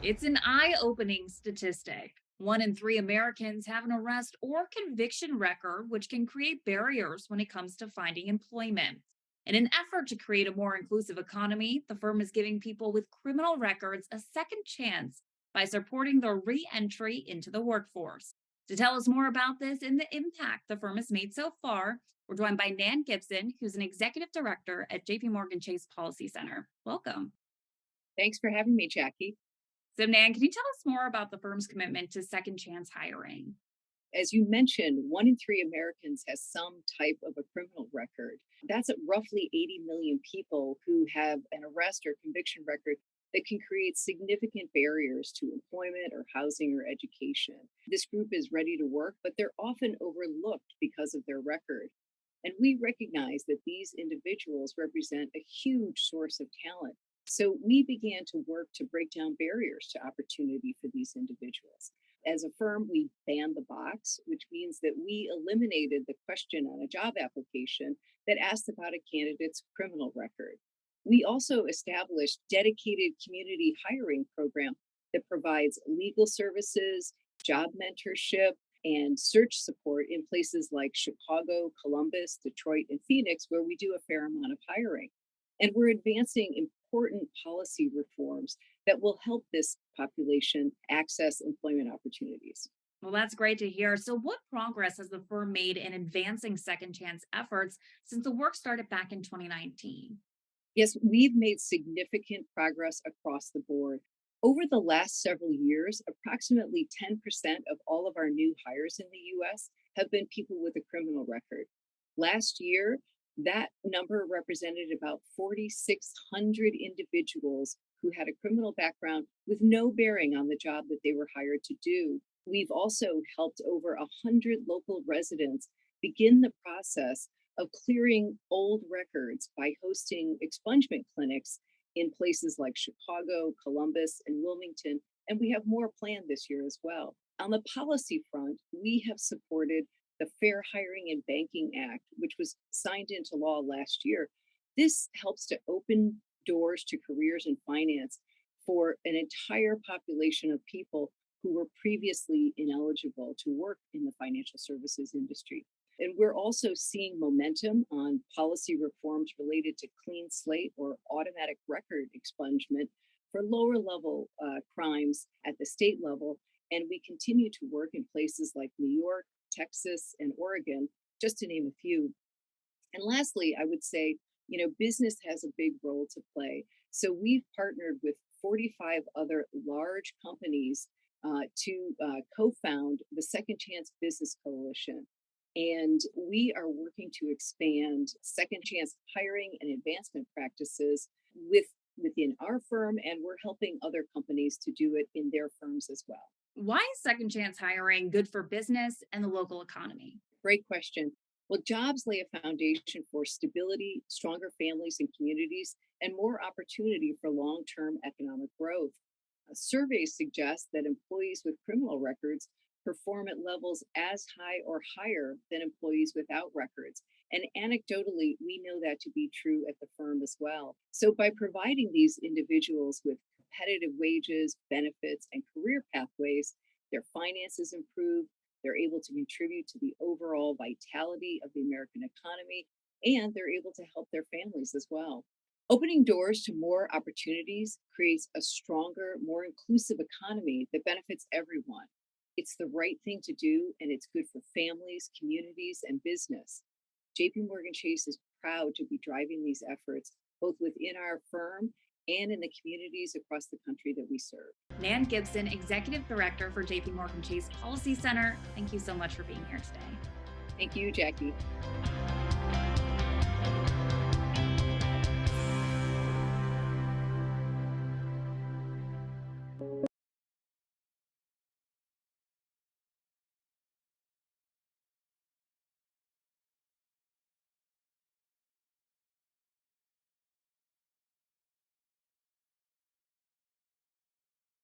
It's an eye-opening statistic. 1 in 3 Americans have an arrest or conviction record, which can create barriers when it comes to finding employment. In an effort to create a more inclusive economy, the firm is giving people with criminal records a second chance by supporting their re entry into the workforce. To tell us more about this and the impact the firm has made so far, we're joined by Nan Gibson, who's an executive director at JPMorgan Chase Policy Center. Welcome. Thanks for having me, Jackie. So, Nan, can you tell us more about the firm's commitment to second chance hiring? As you mentioned, 1 in 3 Americans has some type of a criminal record. That's at roughly 80 million people who have an arrest or conviction record that can create significant barriers to employment or housing or education. This group is ready to work, but they're often overlooked because of their record. And we recognize that these individuals represent a huge source of talent. So we began to work to break down barriers to opportunity for these individuals. As a firm, we banned the box, which means that we eliminated the question on a job application that asked about a candidate's criminal record. We also established dedicated community hiring program that provides legal services, job mentorship, and search support in places like Chicago, Columbus, Detroit, and Phoenix, where we do a fair amount of hiring. And we're advancing important policy reforms that will help this population access employment opportunities. Well, that's great to hear. So, what progress has the firm made in advancing second chance efforts since the work started back in 2019? Yes, we've made significant progress across the board. Over the last several years, approximately 10% of all of our new hires in the US have been people with a criminal record. Last year, that number represented about 4,600 individuals who had a criminal background with no bearing on the job that they were hired to do. We've also helped over 100 local residents begin the process of clearing old records by hosting expungement clinics in places like Chicago, Columbus, and Wilmington. And we have more planned this year as well. On the policy front, we have supported the Fair Hiring and Banking Act, which was signed into law last year. This helps to open doors to careers in finance for an entire population of people who were previously ineligible to work in the financial services industry. And we're also seeing momentum on policy reforms related to clean slate or automatic record expungement for lower level crimes at the state level. And we continue to work in places like New York, Texas, and Oregon, just to name a few. And lastly, I would say, business has a big role to play. So we've partnered with 45 other large companies to co-found the Second Chance Business Coalition. And we are working to expand second chance hiring and advancement practices within our firm, and we're helping other companies to do it in their firms as well. Why is second chance hiring good for business and the local economy? Great question. Well, jobs lay a foundation for stability, stronger families and communities, and more opportunity for long term economic growth. Surveys suggest that employees with criminal records perform at levels as high or higher than employees without records. And anecdotally, we know that to be true at the firm as well. So, by providing these individuals with competitive wages, benefits, and career pathways, their finances improve, they're able to contribute to the overall vitality of the American economy, and they're able to help their families as well. Opening doors to more opportunities creates a stronger, more inclusive economy that benefits everyone. It's the right thing to do, and it's good for families, communities, and business. JP Morgan Chase is proud to be driving these efforts both within our firm and in the communities across the country that we serve. Nan Gibson, Executive Director for JPMorgan Chase Policy Center. Thank you so much for being here today. Thank you, Jackie.